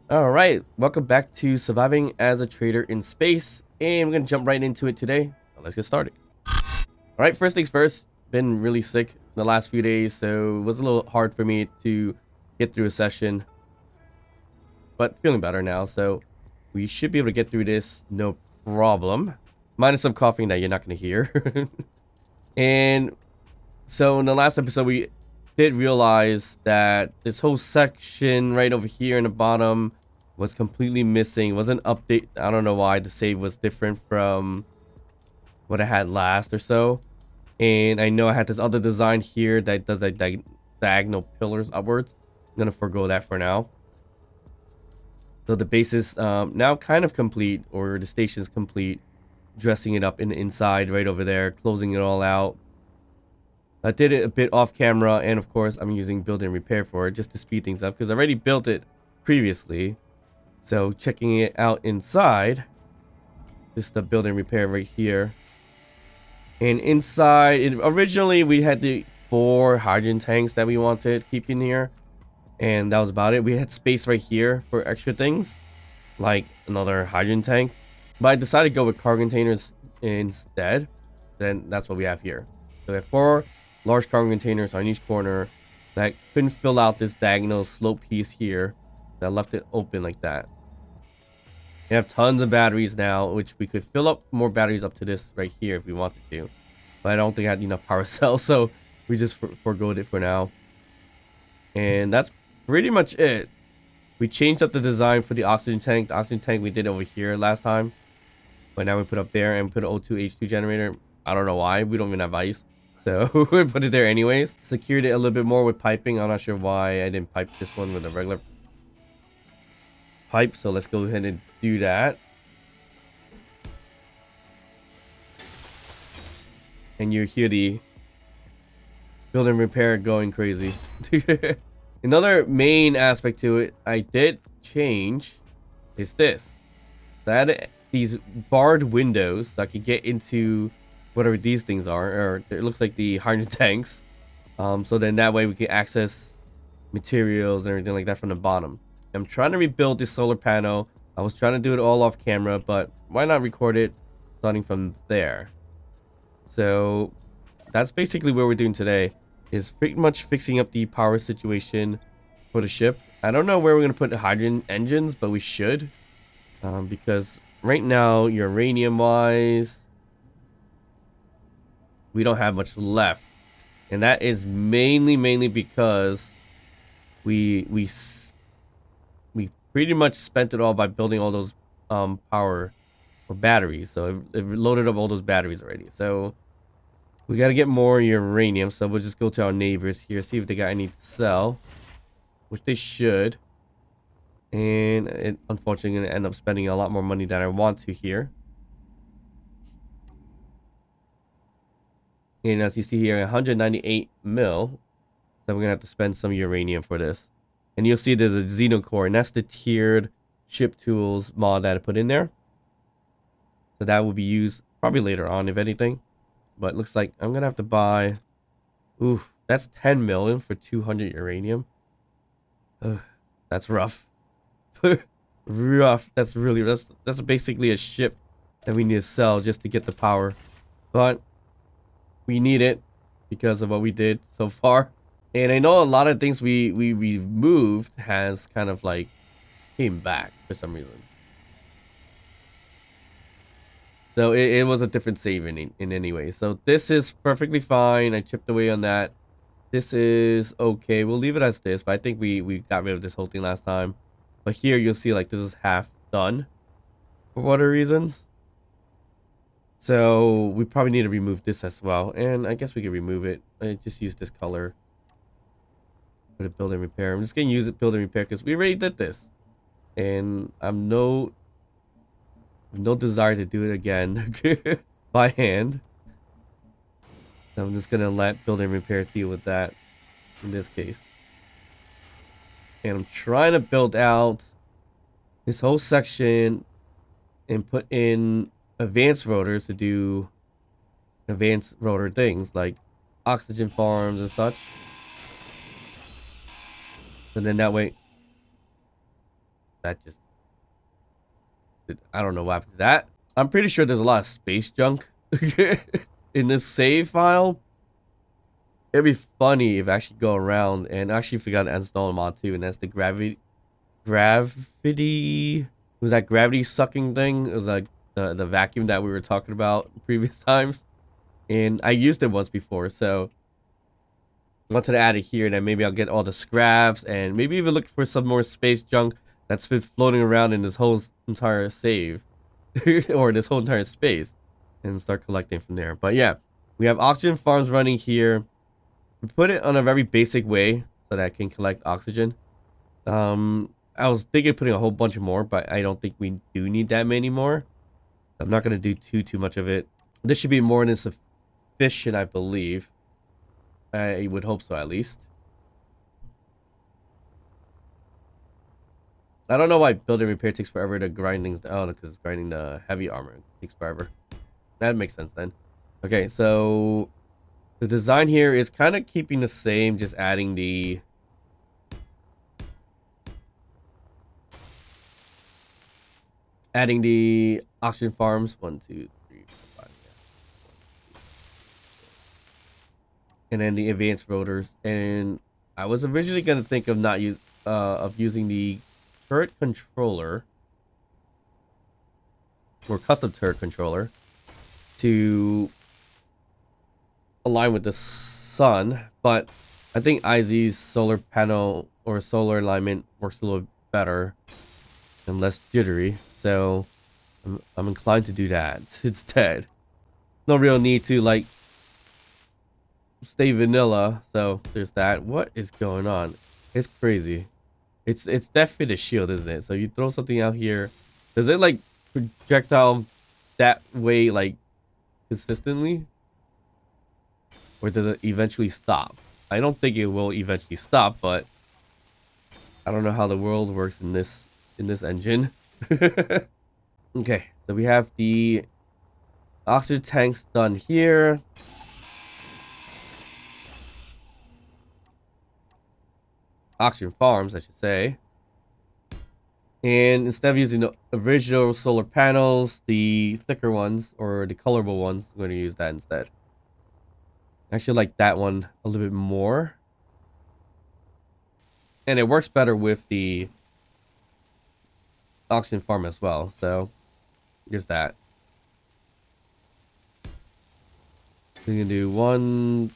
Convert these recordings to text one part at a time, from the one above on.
All right, welcome back to Surviving as a Trader in Space, and we're gonna jump right into it today. Let's get started. All right, first things first. Been really sick the last few days, so it was a little hard for me to get through a session, but feeling better now, so we should be able to get through this no problem. Minus some coughing that you're not gonna hear. And so in the last episode, we did realize that this whole section right over here in the bottom was completely missing. It wasn't update. I don't know why the save was different from what I had last or so. And I know I had this other design here that does like diagonal pillars upwards. I'm gonna forego that for now. So the base is now kind of complete, or the station is complete. Dressing it up in the inside right over there, closing it all out. I did it a bit off camera, and of course I'm using build and repair for it just to speed things up because I already built it previously. So checking it out inside, just the build and repair right here. And inside, originally we had the 4 hydrogen tanks that we wanted keeping here, and that was about it. We had space right here for extra things, like another hydrogen tank, but I decided to go with cargo containers instead. Then that's what we have here. So we have 4 large cargo containers on each corner that couldn't fill out this diagonal slope piece here. That left it open like that. We have tons of batteries now, which we could fill up more batteries up to this right here if we wanted to. But I don't think I had enough power cells, so we just forgoed it for now. And that's pretty much it. We changed up the design for the oxygen tank. The oxygen tank we did over here last time, but now we put up there and put an O2H2 generator. I don't know why. We don't even have ice. So we put it there anyways. Secured it a little bit more with piping. I'm not sure why I didn't pipe this one with a regular pipe. So let's go ahead and do that. And you hear the build and repair going crazy. Another main aspect to it I did change is this. So I added these barred windows so I could get into whatever these things are, or it looks like the hydrogen tanks. So then that way we can access materials and everything like that from the bottom. I'm trying to rebuild this solar panel. I was trying to do it all off camera, but why not record it starting from there? So that's basically what we're doing today, is pretty much fixing up the power situation for the ship. I don't know where we're going to put the hydrogen engines, but we should. Because right now, uranium wise, we don't have much left. And that is mainly because we pretty much spent it all by building all those power or batteries. So it loaded up all those batteries already. So we got to get more uranium. So we'll just go to our neighbors here, see if they got any to sell, which they should. And it unfortunately going to end up spending a lot more money than I want to here. And as you see here, 198 mil. So we're going to have to spend some uranium for this. And you'll see there's a Xenocore, and that's the tiered ship tools mod that I put in there. So that will be used probably later on, if anything. But it looks like I'm going to have to buy... Oof, that's 10 million for 200 uranium. Ugh, that's rough. Rough. That's really... That's basically a ship that we need to sell just to get the power. But we need it because of what we did so far. And I know a lot of things we moved has kind of like came back for some reason. So it was a different save in any way. So this is perfectly fine. I chipped away on that. This is okay. We'll leave it as this, but I think we got rid of this whole thing last time. But here you'll see like this is half done for whatever reasons. So we probably need to remove this as well. And I guess we can remove it. I just use this color. Put a build and repair. I'm just gonna use it build and repair because we already did this. And I'm no desire to do it again by hand. So I'm just gonna let build and repair deal with that in this case. And I'm trying to build out this whole section and put in advanced rotors to do advanced rotor things like oxygen farms and such. And then that way That just... I don't know what happened to that. I'm pretty sure there's a lot of space junk in this save file. It'd be funny if I actually go around and actually forgot to install a mod too, and that's the gravity. Was that gravity sucking thing? It was like the vacuum that we were talking about previous times, and I used it once before, so I wanted to add it here, and then maybe I'll get all the scraps and maybe even look for some more space junk that's been floating around in this whole entire save or this whole entire space, and start collecting from there. But yeah, we have oxygen farms running here. We put it on a very basic way so that I can collect oxygen. I was thinking of putting a whole bunch more, but I don't think we do need that many more. I'm not going to do too much of it. This should be more than sufficient, I believe. I would hope so, at least. I don't know why build and repair takes forever to grind things down, because it's grinding the heavy armor. It takes forever. That makes sense then. Okay, so the design here is kind of keeping the same, just adding the oxygen farms. 1, 2, 3, 4, 5. Yeah. And then the advanced rotors. And I was originally going to think of using the turret controller or custom turret controller to align with the sun, but I think IZ's solar panel or solar alignment works a little better and less jittery, so I'm inclined to do that instead. No real need to like stay vanilla, so there's that. What is going on? It's crazy. It's definitely the shield, isn't it? So you throw something out here, does it like projectile that way like consistently, or does it eventually stop? I don't think it will eventually stop, but I don't know how the world works in this engine. Okay, so we have the oxygen tanks done here. Oxygen farms, I should say. And instead of using the original solar panels, the thicker ones or the colorable ones, I'm going to use that instead. I actually like that one a little bit more. And it works better with the oxygen farm as well. So here's that. We're gonna do 1,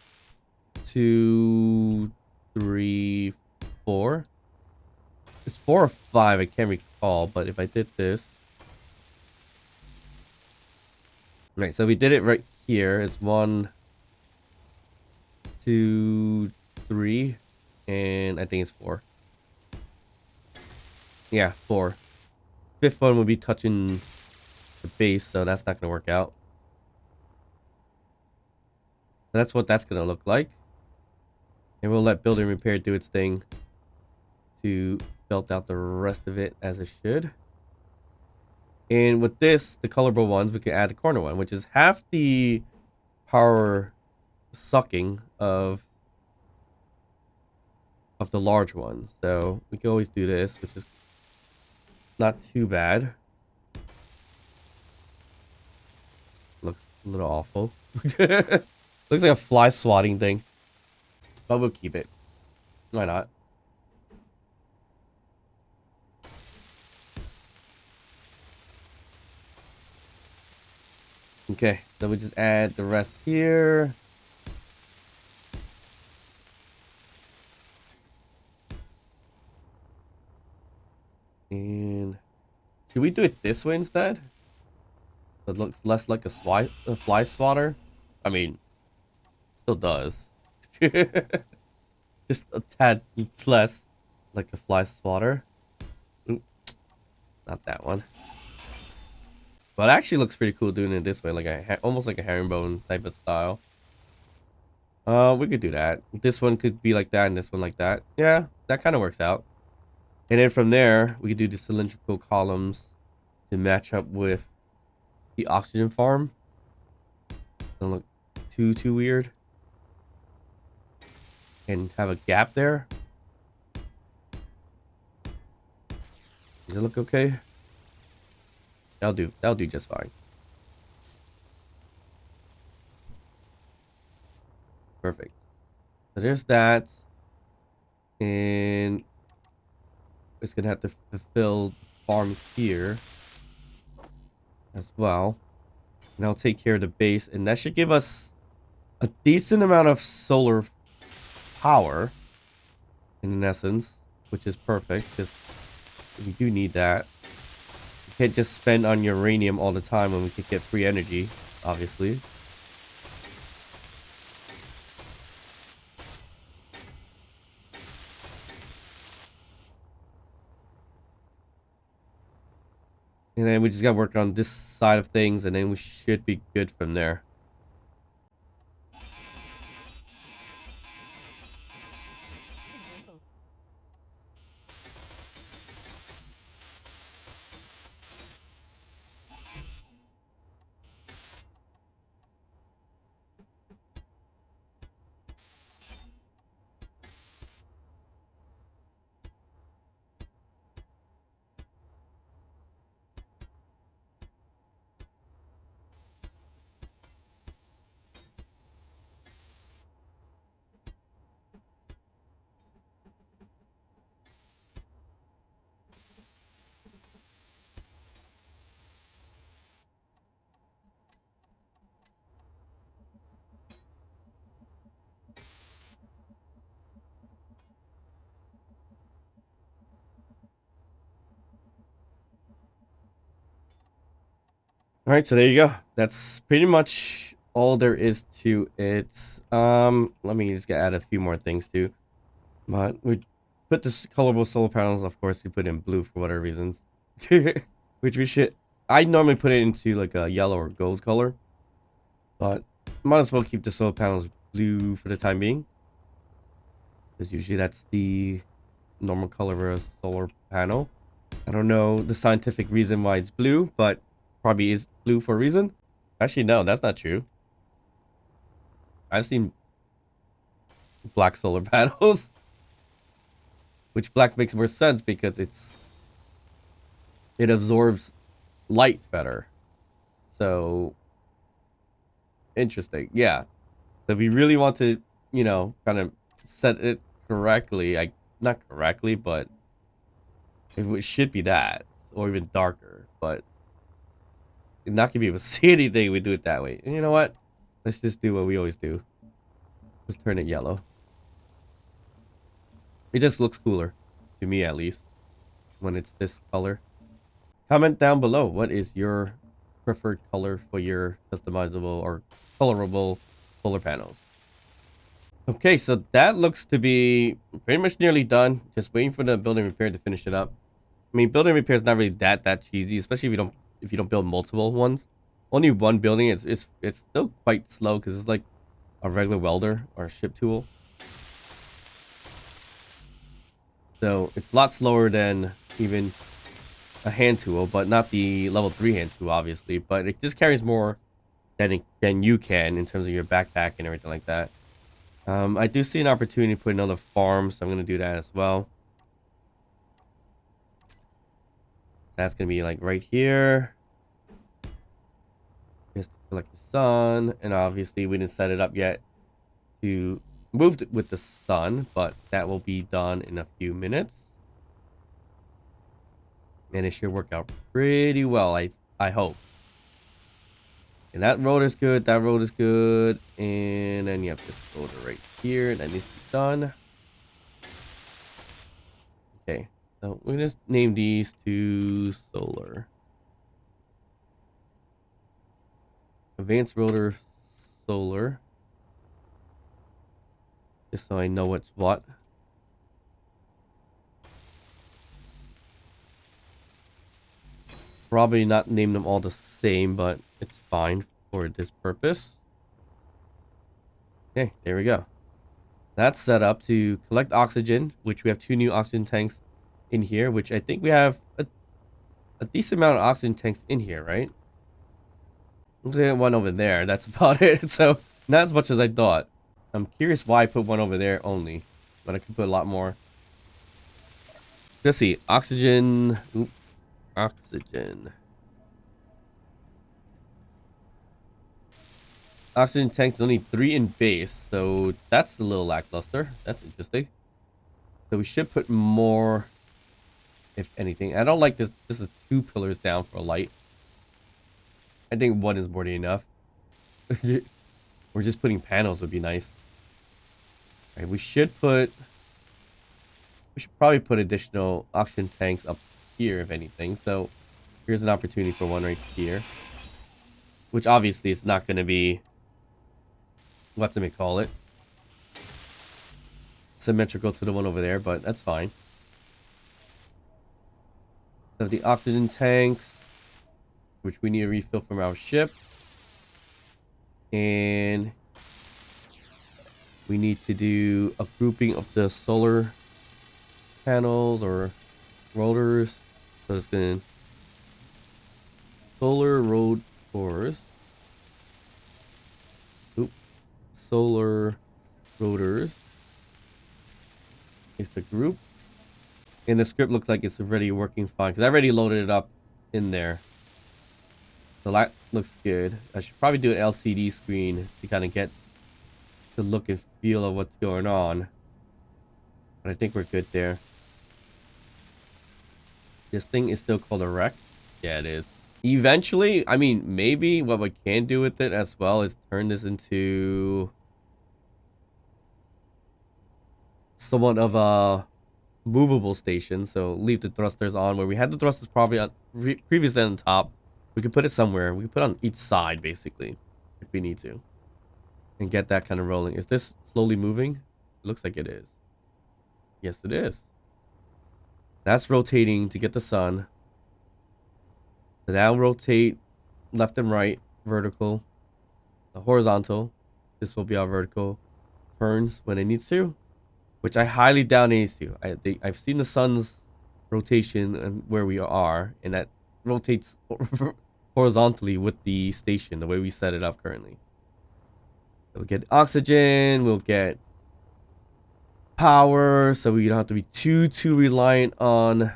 2, 3, 4. It's 4 or 5, I can't recall, but if I did this. Right, so we did it right here. It's 1, 2, 3, and I think it's 4. Yeah, 4. 5th one would be touching the base, so that's not gonna work out. That's what that's gonna look like. And we'll let build and repair do its thing to belt out the rest of it as it should. And with this, the colorable ones, we can add the corner one, which is half the power sucking of the large ones. So we can always do this, which is not too bad. Looks a little awful. Looks like a fly swatting thing. But we'll keep it. Why not? Okay, then we just add the rest here. And should we do it this way instead? It looks less like a fly swatter. I mean, still does. Just a tad less like a fly swatter. Ooh, not that one. But it actually looks pretty cool doing it this way, like almost like a herringbone type of style. We could do that. This one could be like that, and this one like that. Yeah, that kind of works out. And then from there, we could do the cylindrical columns to match up with the oxygen farm. Don't look too weird. And have a gap there. Does it look okay? That'll do. That'll do just fine. Perfect. So there's that. And it's gonna have to fulfill the farm here as well. And I'll take care of the base, and that should give us a decent amount of solar power in essence, which is perfect because we do need that. You can't just spend on uranium all the time when we can get free energy, obviously. And then we just gotta work on this side of things, and then we should be good from there. All right, so there you go. That's pretty much all there is to it. Let me just add a few more things too. But we put this colorable solar panels, of course, we put in blue for whatever reasons. Which we should. I normally put it into like a yellow or gold color. But might as well keep the solar panels blue for the time being. Because usually that's the normal color of a solar panel. I don't know the scientific reason why it's blue, but probably is blue for a reason. Actually, no, that's not true. I've seen black solar panels. Which black makes more sense because it absorbs light better. So interesting. Yeah. So if we really want to, you know, kind of set it correctly, not correctly, but it should be that or even darker, but you're not gonna be able to see anything. We do it that way. And you know what? Let's just do what we always do. Just turn it yellow. It just looks cooler to me, at least, when it's this color. Comment down below, what is your preferred color for your customizable or colorable solar panels? Okay, so that looks to be pretty much nearly done. Just waiting for the building repair to finish it up. I mean, building repair is not really that cheesy, especially if you don't build multiple ones. Only one building, it's still quite slow because it's like a regular welder or a ship tool. So it's a lot slower than even a hand tool, but not the level 3 hand tool, obviously. But it just carries more than you can in terms of your backpack and everything like that. I do see an opportunity to put another farm, so I'm going to do that as well. That's going to be like right here. Just to collect the sun. And obviously we didn't set it up yet to move with the sun, but that will be done in a few minutes. And it should work out pretty well, I hope. And that road is good, that road is good. And then you have this road right here. That needs to be done. Okay, so we're gonna just name these to solar. Advanced rotor solar. Just so I know what's what. Probably not name them all the same, but it's fine for this purpose. Okay, there we go. That's set up to collect oxygen, which we have 2 new oxygen tanks in here, which I think we have a decent amount of oxygen tanks in here, right? Okay, one over there. That's about it. So not as much as I thought. I'm curious why I put one over there only, but I could put a lot more. Let's see. Oxygen. Oop, oxygen. Oxygen tanks only 3 in base, so that's a little lackluster. That's interesting. So we should put more, if anything. I don't like this. This is 2 pillars down for a light. I think 1 is more than enough. We're just putting panels would be nice. All right, we should probably put additional oxygen tanks up here, if anything. So here's an opportunity for one right here. Which obviously is not going to be, what do we call it? Symmetrical to the one over there, but that's fine. So the oxygen tanks, which we need to refill from our ship. And we need to do a grouping of the solar panels or rotors. So it's going to solar rotors. Oop. Solar rotors is the group. And the script looks like it's already working fine because I already loaded it up in there. So that looks good. I should probably do an LCD screen to kind of get the look and feel of what's going on. But I think we're good there. This thing is still called a wreck. Yeah, it is. Eventually, I mean, maybe what we can do with it as well is turn this into somewhat of a movable station. So leave the thrusters on where we had the thrusters probably on previously on top. We could put it somewhere. We could put it on each side basically if we need to. And get that kind of rolling. Is this slowly moving? It looks like it is. Yes, it is. That's rotating to get the sun. So now rotate left and right, vertical, horizontal. This will be our vertical. Turns when it needs to, which I highly doubt it needs to. I've seen the sun's rotation and where we are, and that rotates horizontally with the station, the way we set it up currently. We'll get oxygen, we'll get power, so we don't have to be too reliant on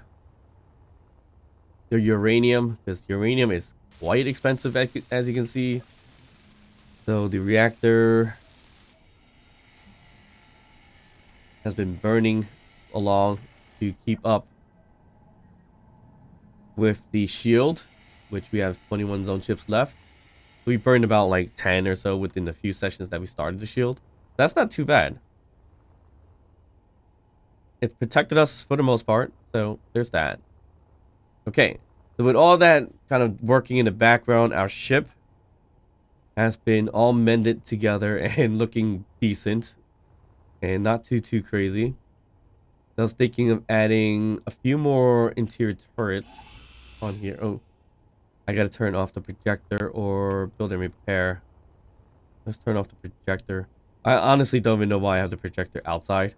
the uranium, because uranium is quite expensive as you can see. So the reactor has been burning along to keep up with the shield, which we have 21 zone chips left. We burned about like 10 or so within the few sessions that we started the shield. That's not too bad. It protected us for the most part, so there's that. Okay, so with all that kind of working in the background, our ship has been all mended together and looking decent and not too crazy. I was thinking of adding a few more interior turrets on here. Oh, I gotta turn off the projector or build and repair. Let's turn off the projector. I honestly don't even know why I have the projector outside.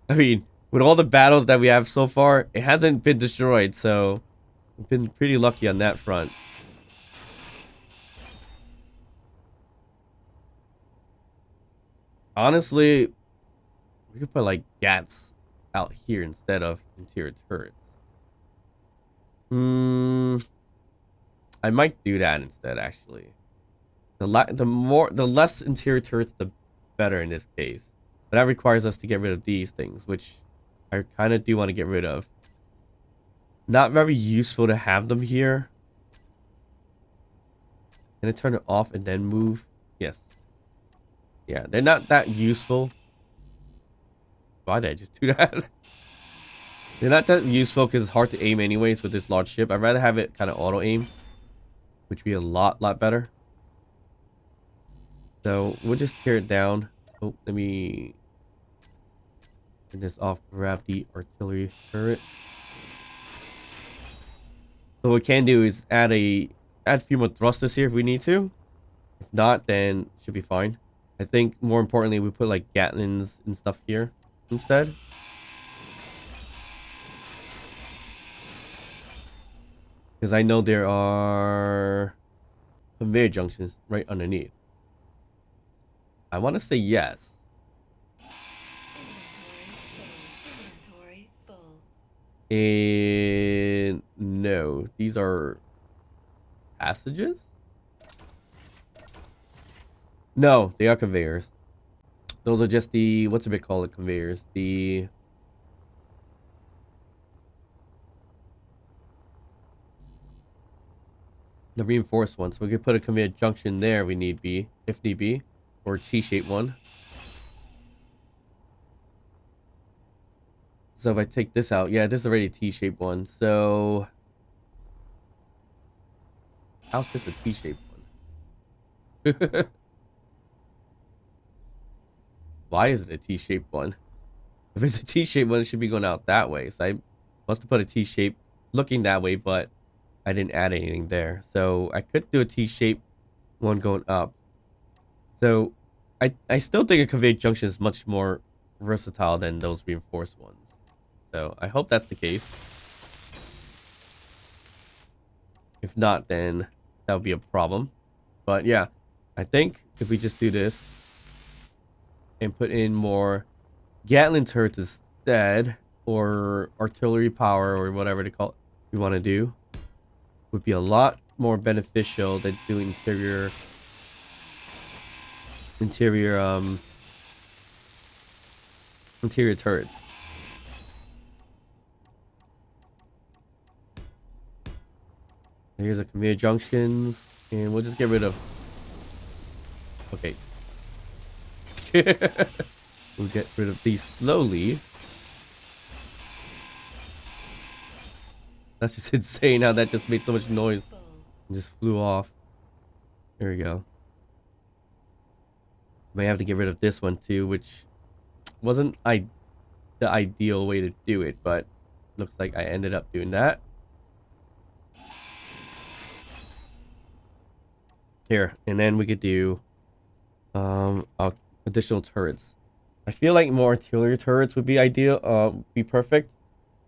I mean, with all the battles that we have so far, it hasn't been destroyed, so we've been pretty lucky on that front. Honestly, we could put like GATs out here instead of interior turrets. I might do that instead, actually. The less interior turrets, the better in this case. But that requires us to get rid of these things, which I kind of do want to get rid of. Not very useful to have them here. Can I turn it off and then move? Yes. Yeah, they're not that useful. Why did I just do that? They're not that useful because it's hard to aim anyways with this large ship. I'd rather have it kind of auto aim, which would be a lot better. So we'll just tear it down. Oh, let me turn this off. Grab the artillery turret. So what we can do is add a few more thrusters here if we need to. If not, then it should be fine. I think more importantly, we put like Gatlins and stuff here instead. Because I know there are conveyor junctions right underneath. I want to say yes. And No, these are passages? No, they are conveyors. Those are just the, what's a bit called it, conveyors. The reinforced ones. So we could put a conveyor junction there if need be, or a T-shaped one. So if I take this out, yeah, this is already a T-shaped one. So how's this a T-shaped one? Why is it a T-shaped one? If it's a T-shaped one, it should be going out that way. So I must have put a T-shape looking that way, but I didn't add anything there. So I could do a T-shaped one going up. So I still think a conveyor junction is much more versatile than those reinforced ones. So I hope that's the case. If not, then that would be a problem. But yeah, I think if we just do this and put in more Gatling turrets instead, or artillery power, or whatever to call it, we want to do, would be a lot more beneficial than doing interior turrets. Here's a conveyor junctions, and we'll just get rid of. Okay. We'll get rid of these slowly. That's just insane how that just made so much noise and just flew off. There we go. May have to get rid of this one too, which wasn't the ideal way to do it, but looks like I ended up doing that. Here, and then we could do additional turrets. I feel like more artillery turrets would be ideal, be perfect.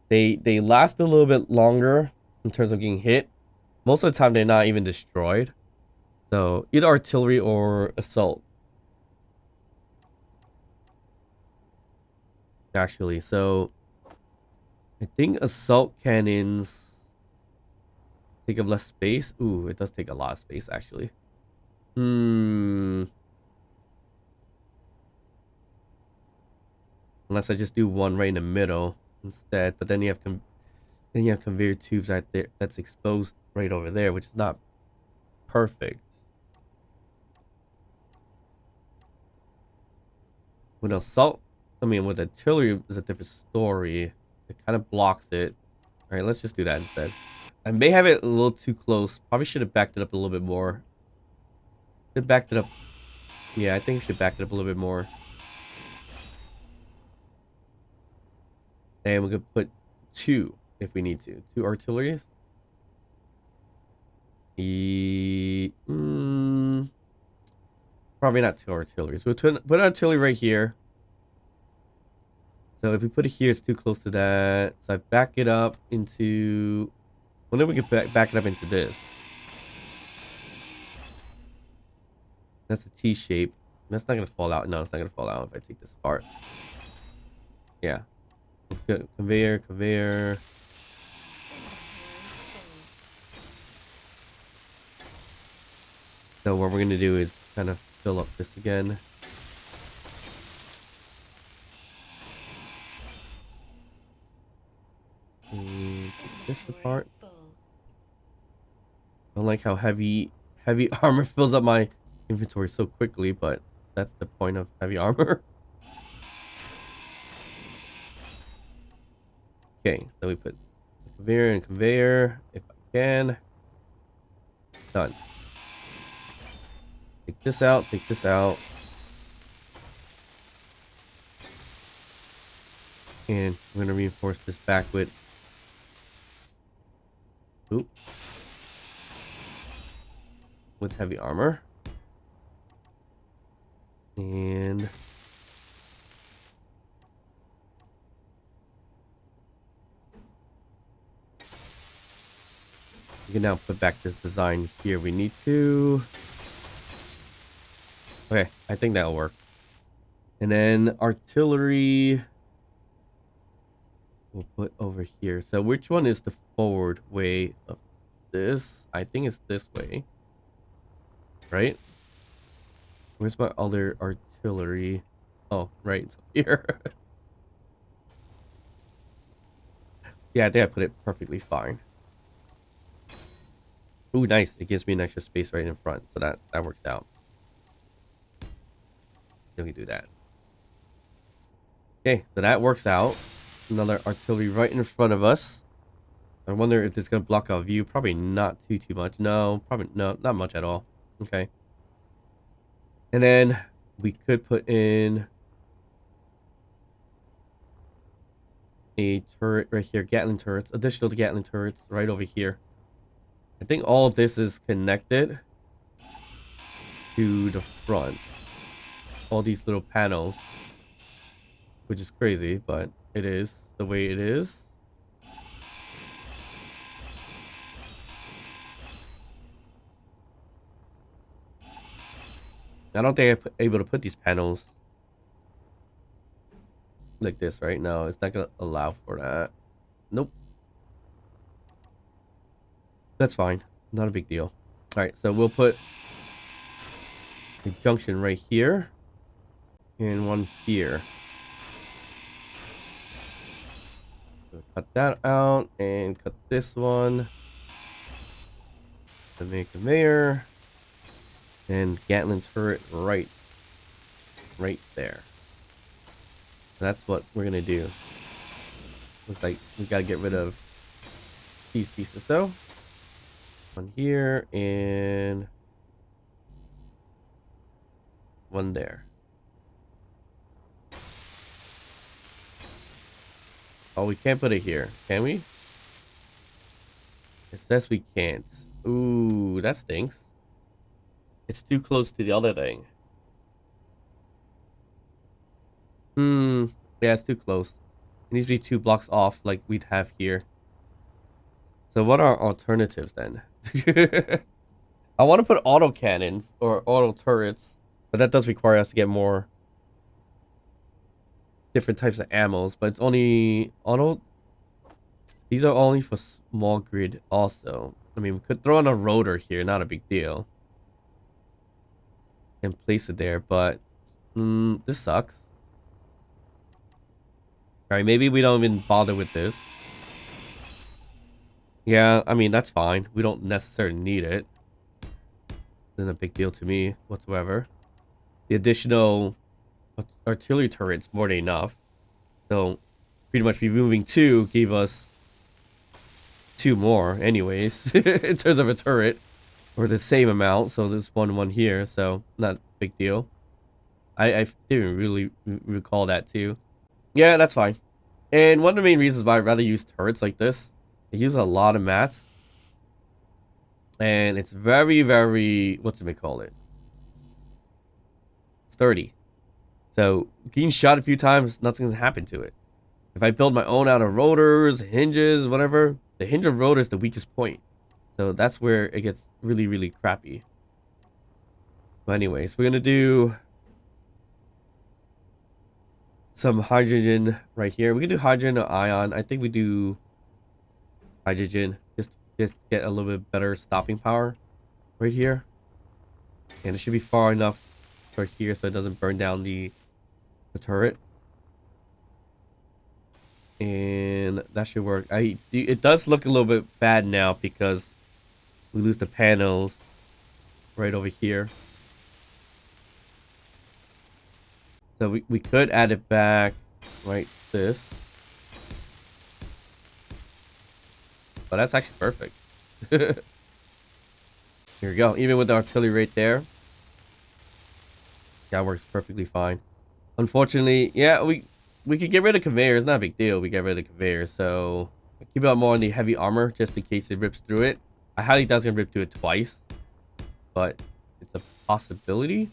They last a little bit longer in terms of getting hit. Most of the time they're not even destroyed. So either artillery or assault. Actually, so I think assault cannons take up less space. Ooh, it does take a lot of space actually. Unless I just do one right in the middle instead, but then you have conveyor tubes right there that's exposed right over there, which is not perfect. With assault, I mean with artillery is a different story. It kind of blocks it. All right, let's just do that instead. I may have it a little too close. Probably should have backed it up a little bit more. Should backed it up. Yeah, I think we should back it up a little bit more. And we could put 2 if we need to. 2 artilleries. Probably not 2 artilleries. We'll put an artillery right here. So if we put it here, it's too close to that. So I back it up into... Well, then we can back it up into this. That's a T shape. That's not going to fall out. No, it's not going to fall out if I take this apart. Yeah. Good. Conveyor. So what we're going to do is kind of fill up this again. And take this apart. I don't like how heavy armor fills up my inventory so quickly, but that's the point of heavy armor. Okay, so we put conveyor and conveyor if I can. Done. Take this out, take this out. And I'm going to reinforce this back with... Oop. With heavy armor. And... we can now put back this design here. We need to... Okay, I think that'll work. And then artillery... we'll put over here. So which one is the forward way of this? I think it's this way, right? Where's my other artillery? Oh, right, it's up here. Yeah, I think I put it perfectly fine. Ooh, nice. It gives me an extra space right in front, so that works out. Let me do that. Okay, so that works out. Another artillery right in front of us. I wonder if this is gonna block our view. Probably not too much. No, probably no, not much at all. Okay. And then we could put in a turret right here, Gatling turrets, additional to Gatling turrets right over here. I think all of this is connected to the front. All these little panels, which is crazy, but it is the way it is. I don't think I'm able to put these panels like this right now. It's not gonna allow for that. Nope. That's fine. Not a big deal. All right, so we'll put a junction right here and one here. So cut that out and cut this one to make a mayor and Gatling turret right there. That's what we're gonna do. Looks like we gotta get rid of these pieces though. One here and one there. Oh, we can't put it here, can we? It says we can't. Ooh, that stinks. It's too close to the other thing. Yeah, it's too close. It needs to be 2 blocks off like we'd have here. So what are alternatives then? I want to put auto cannons or auto turrets, but that does require us to get more different types of ammos, but it's only auto. These are only for small grid also. I mean, we could throw in a rotor here, not a big deal. And place it there, but this sucks. Alright, maybe we don't even bother with this. Yeah, I mean, that's fine. We don't necessarily need it. Isn't a big deal to me whatsoever. The additional artillery turrets more than enough. So, pretty much removing 2 gave us 2 more anyways. In terms of a turret. Or the same amount. So, there's one here. So, not a big deal. I didn't really recall that too. Yeah, that's fine. And one of the main reasons why I'd rather use turrets like this, they use a lot of mats. And it's very, very, what's it call it? Sturdy. So, getting shot a few times, nothing's gonna happen to it. If I build my own out of rotors, hinges, whatever, the hinge of rotor is the weakest point. So that's where it gets really, really crappy. But anyways, we're gonna do some hydrogen right here. We can do hydrogen or ion. I think we do hydrogen. Just get a little bit better stopping power right here. And it should be far enough for here so it doesn't burn down the turret. And that should work. It does look a little bit bad now because we lose the panels right over here. So we could add it back like this. But that's actually perfect. Here we go. Even with the artillery right there. That works perfectly fine. Unfortunately, yeah, we could get rid of conveyors. Not a big deal. We get rid of conveyors. So keep out more on the heavy armor just in case it rips through it. I highly doubt it's gonna rip through it twice. But it's a possibility.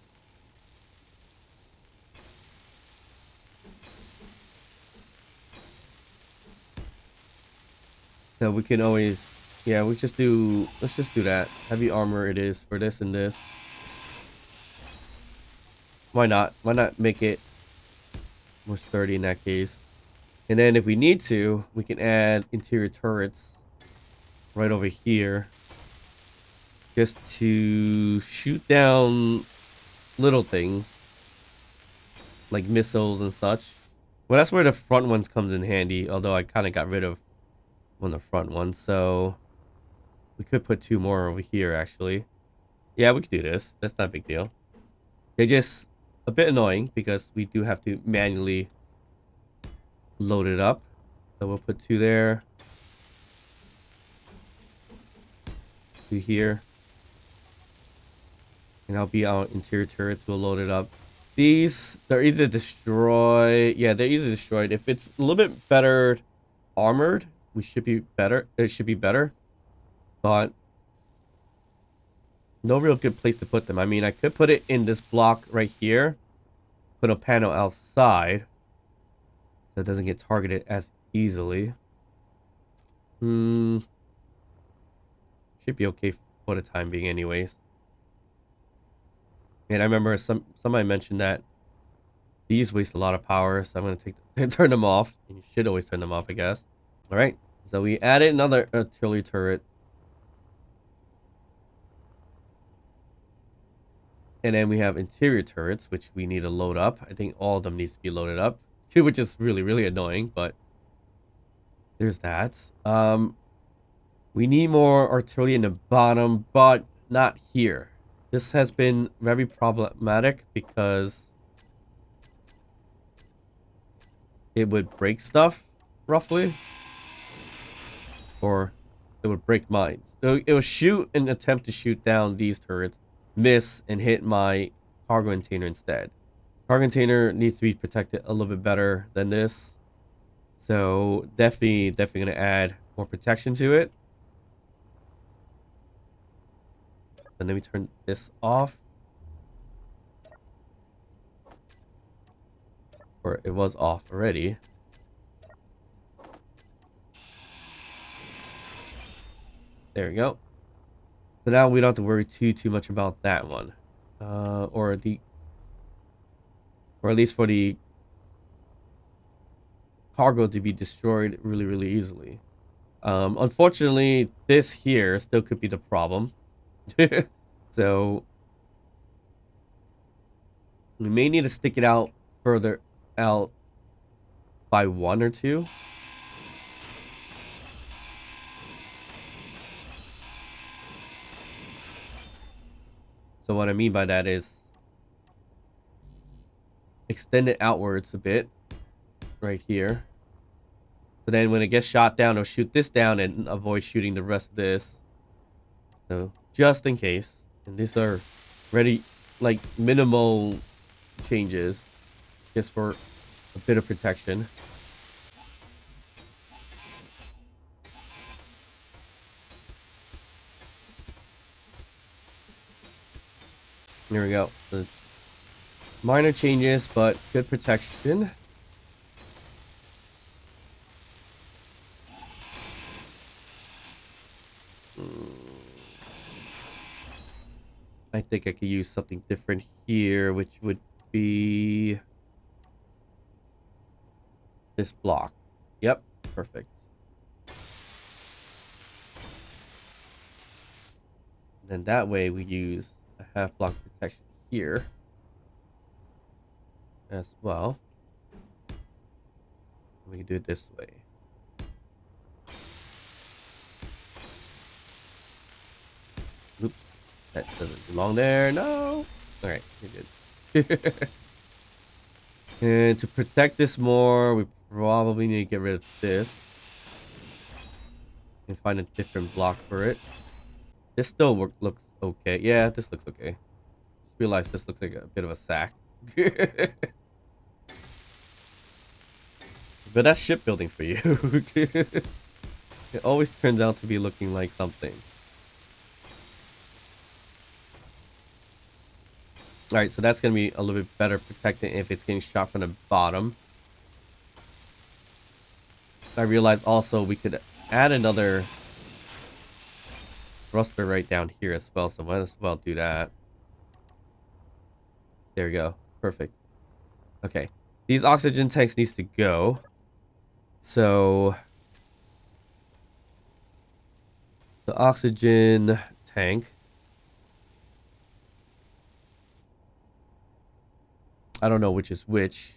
So we can always, yeah, let's just do that. Heavy armor it is for this and this. Why not? Why not make it more sturdy in that case? And then if we need to, we can add interior turrets right over here. Just to shoot down little things. Like missiles and such. Well, that's where the front ones comes in handy. Although I kind of got rid of one of the front ones. So we could put 2 more over here, actually. Yeah, we could do this. That's not a big deal. They're just a bit annoying because we do have to manually load it up. So we'll put 2 there. 2 here. And that'll be our interior turrets. We'll load it up. These, they're easy to destroy. Yeah, they're easily destroyed. If it's a little bit better armored, we should be better. It should be better. But no real good place to put them. I mean, I could put it in this block right here. Put a panel outside. So it doesn't get targeted as easily. Should be okay for the time being anyways. And I remember somebody mentioned that these waste a lot of power, so I'm going to turn them off. And you should always turn them off, I guess. All right, so we added another artillery turret. And then we have interior turrets, which we need to load up. I think all of them needs to be loaded up, which is really, really annoying, but there's that. We need more artillery in the bottom, but not here. This has been very problematic because it would break stuff, roughly. Or it would break mines. So it would shoot and attempt to shoot down these turrets, miss, and hit my cargo container instead. Cargo container needs to be protected a little bit better than this. So definitely going to add more protection to it. And then we turn this off. Or it was off already. There we go. So now we don't have to worry too much about that one. Or at least for the cargo to be destroyed really, really easily. Unfortunately, this here still could be the problem. So we may need to stick it out further out by 1 or 2. So what I mean by that is extend it outwards a bit right here. So then when it gets shot down, it'll shoot this down and avoid shooting the rest of this. So just in case. And these are ready, like minimal changes just for a bit of protection. There we go. So minor changes, but good protection. I think I could use something different here, which would be this block. Yep, perfect. Then that way we use a half block protection here as well. We can do it this way. Oops, that doesn't belong there. No. All right, you're good. And to protect this more, we probably need to get rid of this and find a different block for it. This still looks okay. Yeah, this looks okay. Just realized this looks like a bit of a sack. But that's shipbuilding for you. It always turns out to be looking like something. Alright, so that's going to be a little bit better protected if it's getting shot from the bottom. I realized also we could add another thruster right down here as well, so might as well do that. There we go. Perfect. Okay. These oxygen tanks needs to go. So the oxygen tank. I don't know which is which,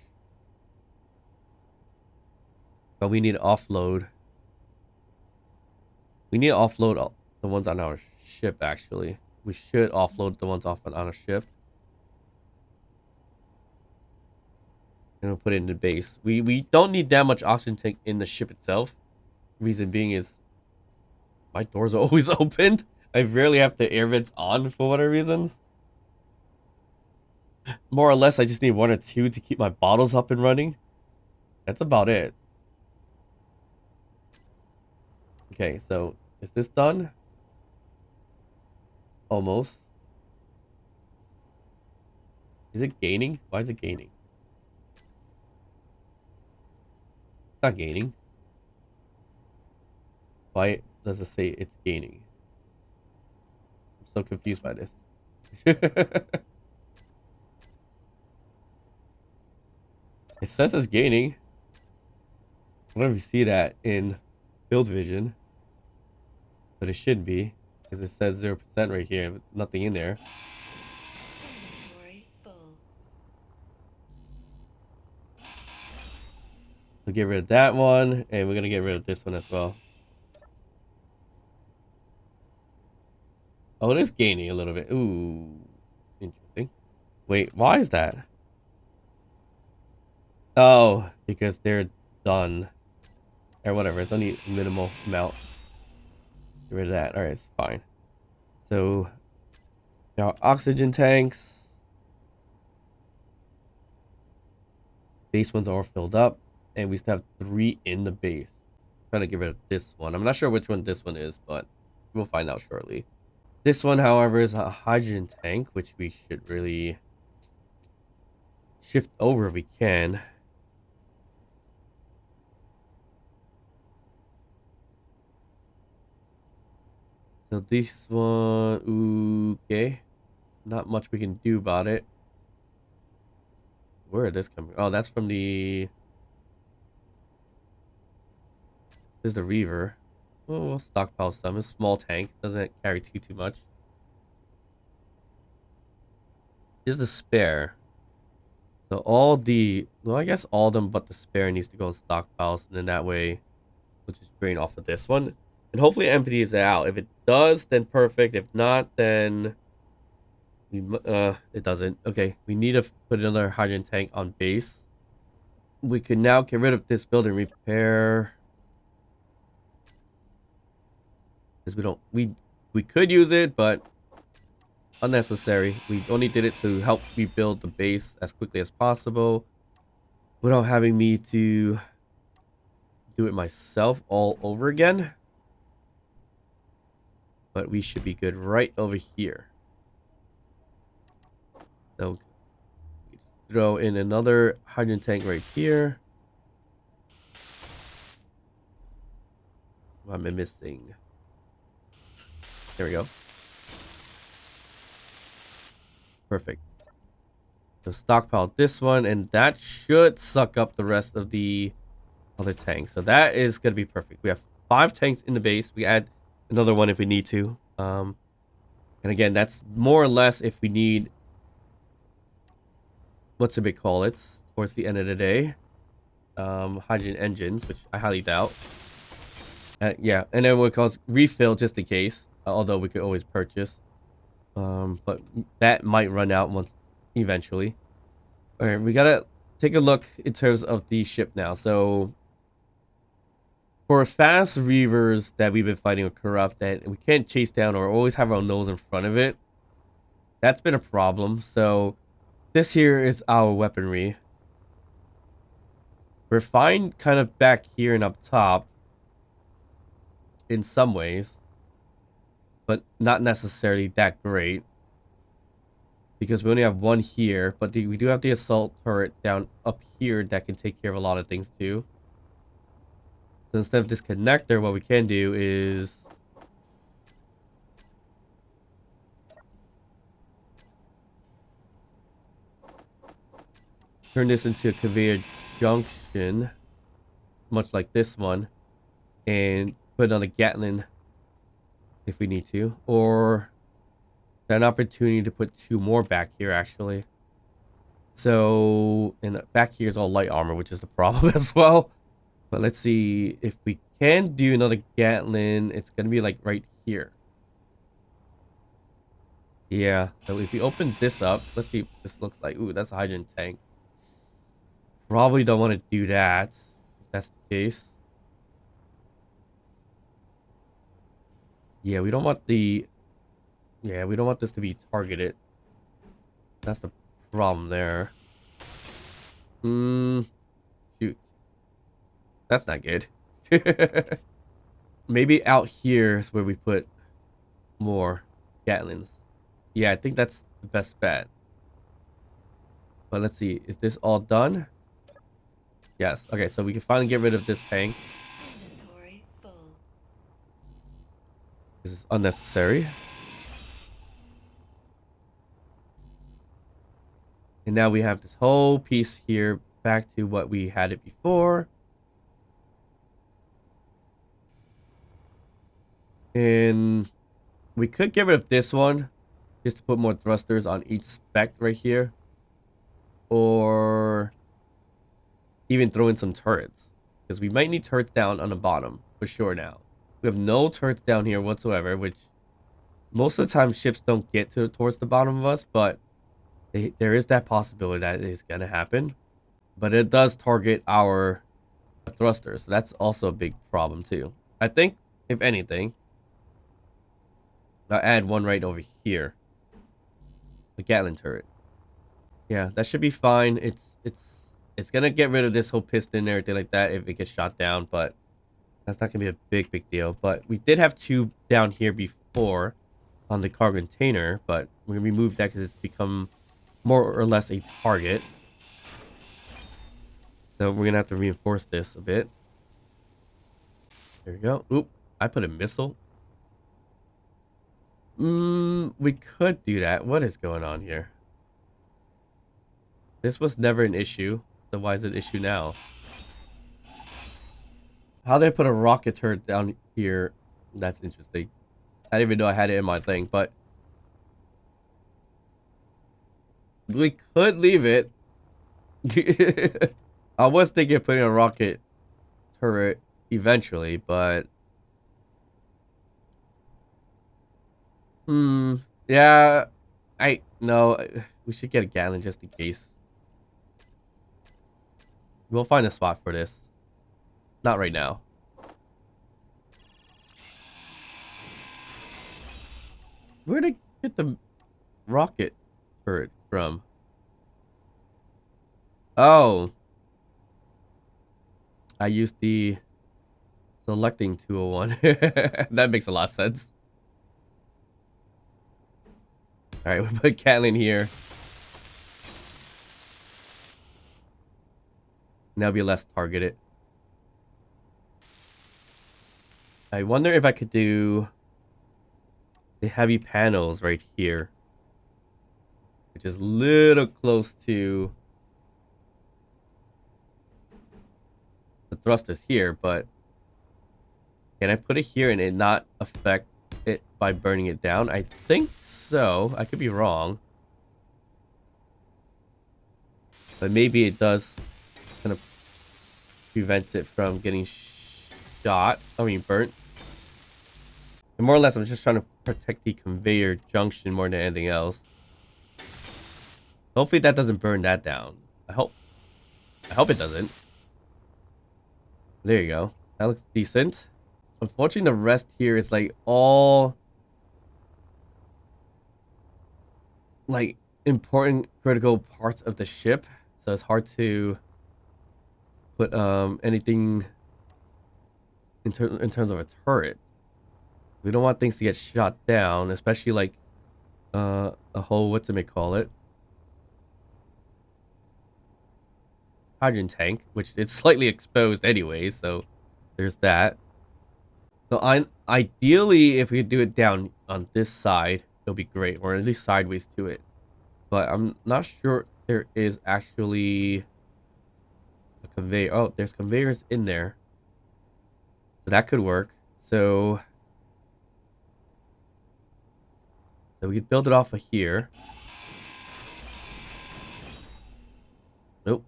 but we need to offload. We need to offload the ones on our ship, actually. We should offload the ones off on our ship. And we'll put it in the base. We don't need that much oxygen tank in the ship itself. Reason being is my doors are always opened. I rarely have the air vents on for whatever reasons. More or less, I just need one or two to keep my bottles up and running. That's about it. Okay, so is this done? Almost. Is it gaining? Why is it gaining? It's not gaining. Why does it say it's gaining? I'm so confused by this. It says it's gaining. I don't know if you see that in build vision, but it should be because it says 0% right here, but nothing in there. We'll get rid of that one, and we're gonna get rid of this one as well. Oh, it is gaining a little bit. Ooh, interesting. Wait, why is that? Oh, because they're done. Or whatever, it's only a minimal amount. Get rid of that. Alright, it's fine. So, now oxygen tanks. Base ones are all filled up. And we still have 3 in the base. Trying to get rid of this one. I'm not sure which one this one is, but we'll find out shortly. This one, however, is a hydrogen tank, which we should really shift over if we can. So this one, okay. Not much we can do about it. Where is this coming? Oh, that's from the... This is the Reaver. Oh, we'll stockpile some. It's a small tank. Doesn't carry too much. This is the spare. So all the... Well, I guess all of them but the spare needs to go in stockpiles. And then that way, we'll just drain off of this one. And hopefully it empties it out. If it does, then perfect. If not, then... it doesn't. Okay, we need to put another hydrogen tank on base. We can now get rid of this building repair. Because we don't... We could use it, but... unnecessary. We only did it to help rebuild the base as quickly as possible without having me to do it myself all over again. But we should be good right over here. So throw in another hydrogen tank right here. What am I missing? There we go. Perfect. So stockpile this one, and that should suck up the rest of the other tanks. So that is going to be perfect. We have 5 tanks in the base. We add another one if we need to. And again, that's more or less if we need... What's it call it? Towards the end of the day. Hydrogen engines, which I highly doubt. Yeah, and then what it calls refill just in case. Although we could always purchase. But that might run out once eventually. Alright, we gotta take a look in terms of the ship now. So for fast reavers that we've been fighting with corrupt that we can't chase down or always have our nose in front of it, that's been a problem. So this here is our weaponry. We're fine kind of back here and up top in some ways, but not necessarily that great. Because we only have one here, but we do have the assault turret down up here that can take care of a lot of things too. So instead of this connector, what we can do is... turn this into a conveyor junction. much like this one and put on a Gatlin if we need to, or an opportunity to put 2 more back here actually. So, and back here is all light armor, which is the problem as well. But let's see if we can do another Gatlin. It's gonna be like right here. Yeah, so if we open this up, let's see what this looks like. Ooh, that's a hydrogen tank. Probably don't want to do that if that's the case. Yeah, we don't want the... Yeah, we don't want this to be targeted. That's the problem there. Shoot. That's not good. Maybe out here is where we put more Gatlins. Yeah, I think that's the best bet. But let's see. Is this all done? Yes. Okay, so we can finally get rid of this tank. Inventory full. This is unnecessary. And now we have this whole piece here back to what we had it before. And we could get rid of this one just to put more thrusters on each spec right here. Or even throw in some turrets. Because we might need turrets down on the bottom for sure now. We have no turrets down here whatsoever, which most of the time ships don't get towards the bottom of us, but there is that possibility that it is going to happen. But it does target our thrusters. So that's also a big problem too. I think, if anything, I'll add one right over here. The Gatlin turret. Yeah, that should be fine. It's gonna get rid of this whole piston and everything like that if it gets shot down, but that's not gonna be a big deal. But we did have 2 down here before on the cargo container, but we removed that because it's become more or less a target. So we're gonna have to reinforce this a bit. There we go. Oop, I put a missile. We could do that. What is going on here? This was never an issue. So why is it an issue now? How did I put a rocket turret down here? That's interesting. I didn't even know I had it in my thing, but we could leave it. I was thinking of putting a rocket turret eventually, but yeah, no, we should get a Gatlin just in case. We'll find a spot for this. Not right now. Where did I get the rocket turret from? Oh. I used the selecting 201. That makes a lot of sense. Alright, we put Gatlin here. Now be less targeted. I wonder if I could do the heavy panels right here, which is a little close to the thrusters here, but can I put it here and it not affect it by burning it down? I think so. I could be wrong, but maybe it does kind of prevent it from getting shot. I mean, burnt. And more or less, I'm just trying to protect the conveyor junction more than anything else. Hopefully that doesn't burn that down. I hope it doesn't. There you go. That looks decent. Unfortunately, the rest here is like all like important critical parts of the ship. So it's hard to put anything in terms of a turret. We don't want things to get shot down, especially like a whole, what's it may call it, hydrogen tank, which it's slightly exposed anyway, so there's that. So ideally, if we could do it down on this side, it'll be great, or at least sideways to it. But I'm not sure there is actually a conveyor. Oh, there's conveyors in there. So that could work. So we could build it off of here. Nope.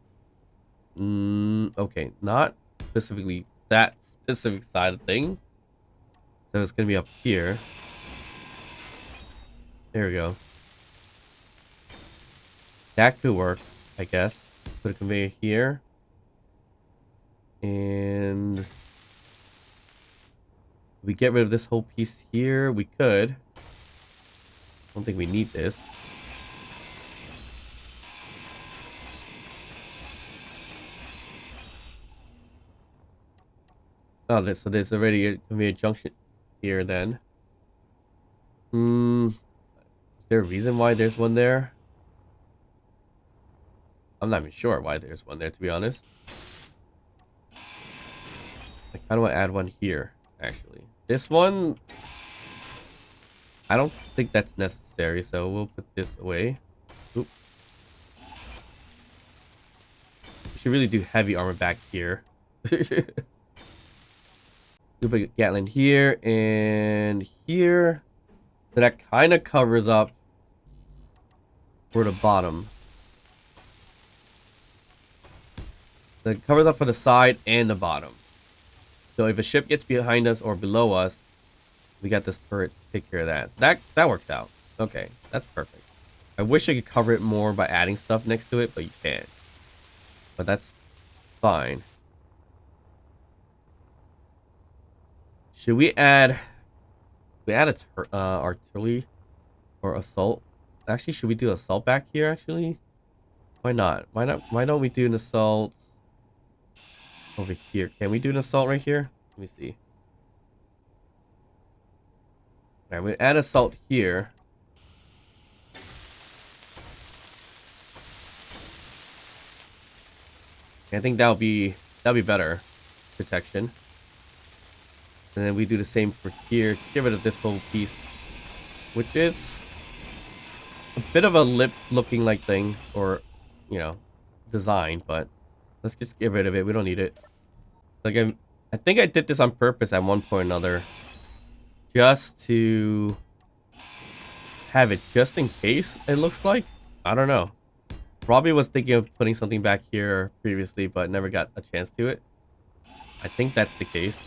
Okay, not specifically that specific side of things. So it's gonna be up here. There we go. That could work, I guess. Put a conveyor here. And we get rid of this whole piece here. We could. I don't think we need this. Oh, so there's already a conveyor junction here then. Is there a reason why there's one there? I'm not even sure why there's one there, to be honest. I kind of want to add one here, actually. This one, I don't think that's necessary, so we'll put this away. Oop. We should really do heavy armor back here. We'll put Gatling here and here. So that kind of covers up for the bottom. So it covers up for the side and the bottom. So if a ship gets behind us or below us, we got this turret to take care of that. So that worked out. Okay, that's perfect. I wish I could cover it more by adding stuff next to it, but you can't. But that's fine. Should we add... We add a artillery or assault? Actually, should we do assault back here, actually? Why not? Why not? Why don't we do an assault over here? Can we do an assault right here? Let me see. Alright, we add assault here. I think that'll be better protection. And then we do the same for here to get rid of this whole piece, which is a bit of a lip looking like thing, or you know, design, but let's just get rid of it. We don't need it. Like I think I did this on purpose at one point or another, just to have it just in case. It looks like, I don't know. Probably was thinking of putting something back here previously, but never got a chance to it. I think that's the case.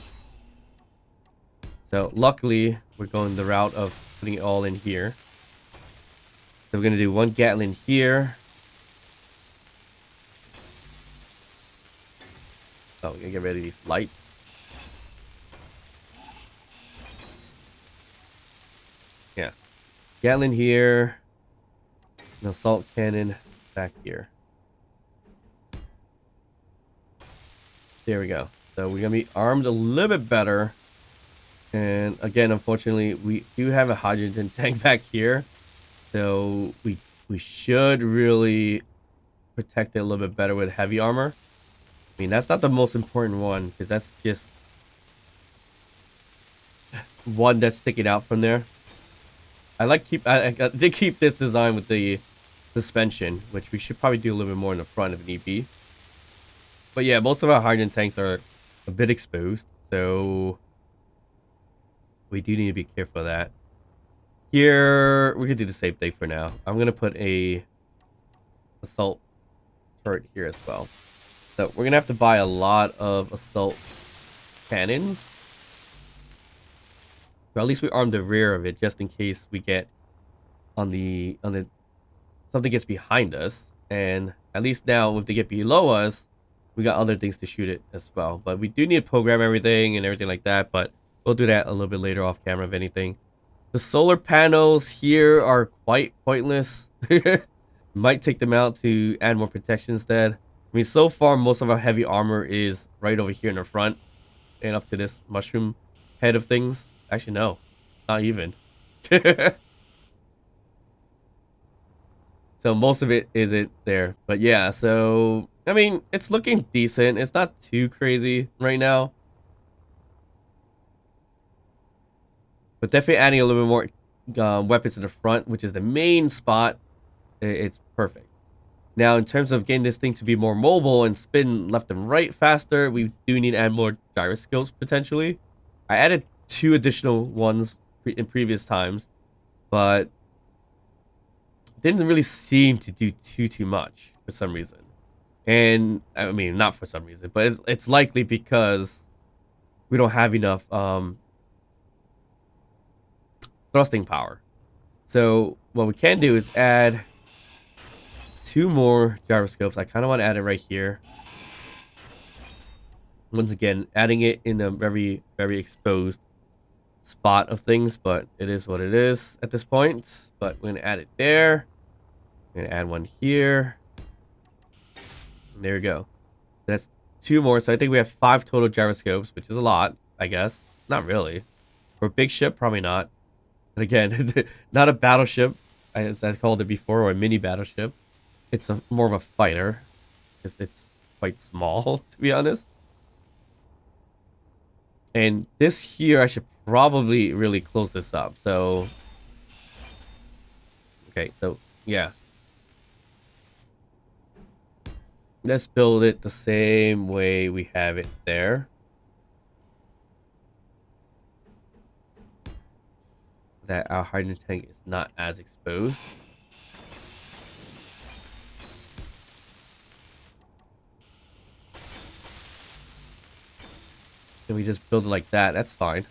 So luckily, we're going the route of putting it all in here. So we're going to do one Gatling here. Oh, we're going to get rid of these lights. Yeah. Gatling here. An assault cannon back here. There we go. So we're going to be armed a little bit better. And again, unfortunately, we do have a hydrogen tank back here. So we should really protect it a little bit better with heavy armor. I mean, that's not the most important one, because that's just one that's sticking out from there. I did keep this design with the suspension, which we should probably do a little bit more in the front if need be. But yeah, most of our hydrogen tanks are a bit exposed, so we do need to be careful of that. Here, we could do the same thing for now. I'm going to put a assault turret here as well. So we're going to have to buy a lot of assault cannons. Or at least we arm the rear of it just in case we get on the something gets behind us. And at least now if they get below us, we got other things to shoot it as well. But we do need to program everything and everything like that. But we'll do that a little bit later off camera if anything. The solar panels here are quite pointless. Might take them out to add more protection instead. I mean, so far, most of our heavy armor is right over here in the front. And up to this mushroom head of things. Actually, no. Not even. So most of it isn't there. But yeah, so... I mean, it's looking decent. It's not too crazy right now. But definitely adding a little bit more weapons in the front, which is the main spot. It's perfect. Now, in terms of getting this thing to be more mobile and spin left and right faster, we do need to add more gyroscopes potentially. I added 2 additional ones in previous times, but didn't really seem to do too much for some reason. And I mean, not for some reason, but it's likely because we don't have enough thrusting power. So what we can do is add 2 more gyroscopes. I kind of want to add it right here. Once again, adding it in a very, very exposed spot of things, but it is what it is at this point. But we're gonna add it there. We're gonna add one here. And there we go. That's 2 more. So I think we have 5 total gyroscopes, which is a lot, I guess. Not really. For a big ship, probably not. And again, not a battleship, as I called it before, or a mini battleship. It's more of a fighter, because it's quite small, to be honest. And this here, I should probably really close this up. So, okay, so yeah. Let's build it the same way we have it there. That our hydrogen tank is not as exposed. And we just build it like that. That's fine.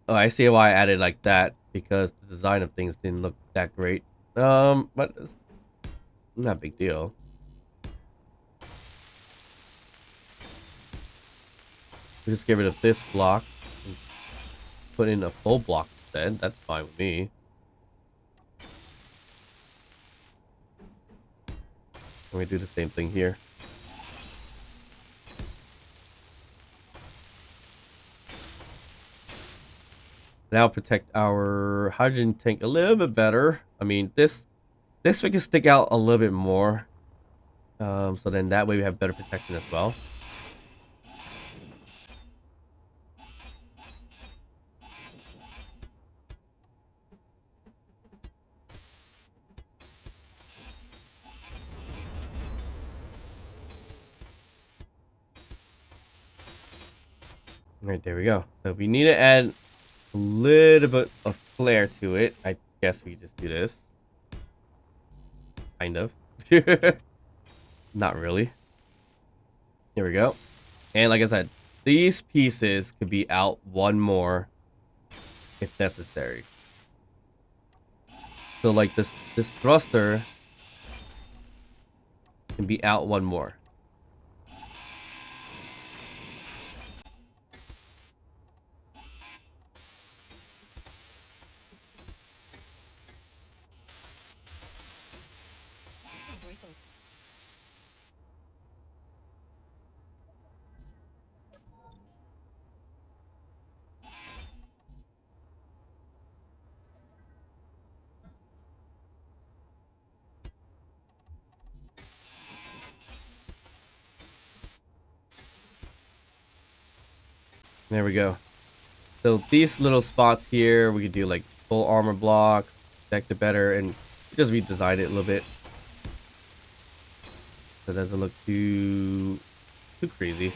Oh, I see why I added like that, because the design of things didn't look that great. But it's not a big deal. We just get rid of this block and put in a full block instead. That's fine with me. And we do the same thing here. Now protect our hydrogen tank a little bit better. I mean, this we can stick out a little bit more. So then that way we have better protection as well. All right, there we go. So if we need to add a little bit of flair to it, I guess we just do this. Kind of. Not really. Here we go. And like I said, these pieces could be out 1 more if necessary. So like this thruster can be out 1 more. There we go. So these little spots here, we could do like full armor block, protect it better, and just redesign it a little bit. So it doesn't look too crazy.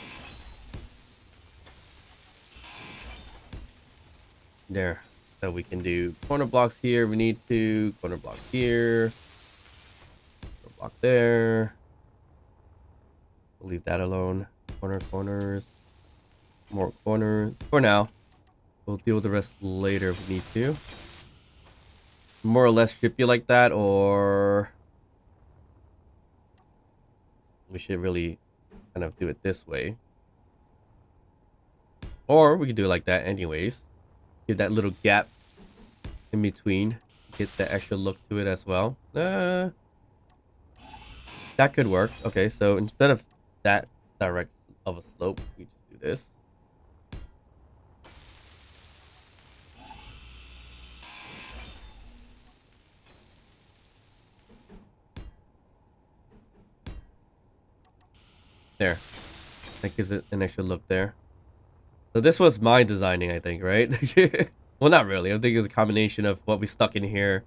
There. So we can do corner blocks here. We need to corner block here. Corner block there. We'll leave that alone. Corners. More corners for now. We'll deal with the rest later if we need to. More or less strip you like that, or we should really kind of do it this way. Or we could do it like that anyways. Give that little gap in between. Get the extra look to it as well. That could work. Okay, so instead of that direct of a slope, we just do this. There. That gives it an extra look there. So this was my designing, I think, right? Well, not really. I think it was a combination of what we stuck in here,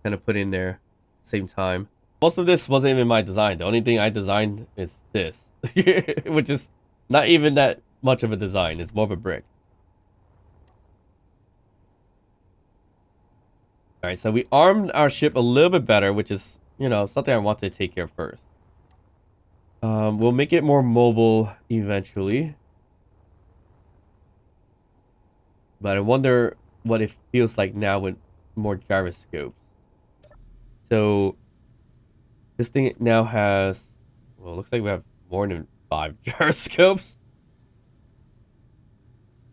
kind of put in there. same time. Most of this wasn't even my design. The only thing I designed is this, which is not even that much of a design. It's more of a brick. All right, so we armed our ship a little bit better, which is, you know, something I want to take care of first. We'll make it more mobile eventually. But I wonder what it feels like now with more gyroscopes. So this thing now has, well, it looks like we have more than 5 gyroscopes.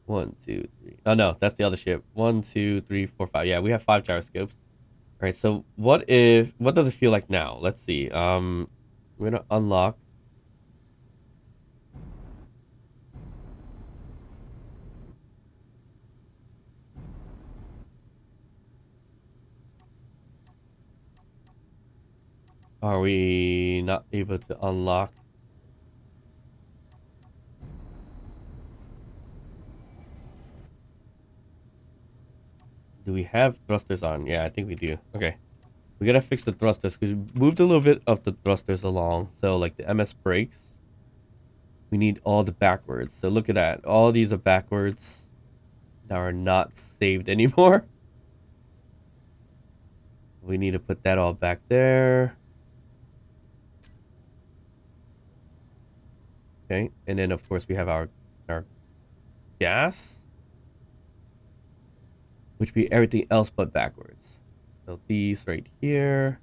1, 2, 3. Oh no, that's the other ship. 1, 2, 3, 4, 5. Yeah, we have 5 gyroscopes. All right, so what does it feel like now? Let's see. We're gonna unlock. Are we not able to unlock? Do we have thrusters on? Yeah, I think we do. Okay. We gotta fix the thrusters because we moved a little bit of the thrusters along. So like the MS brakes, we need all the backwards. So look at that. All these are backwards that are not saved anymore. We need to put that all back there. Okay. And then of course we have our gas, which be everything else but backwards. So these right here.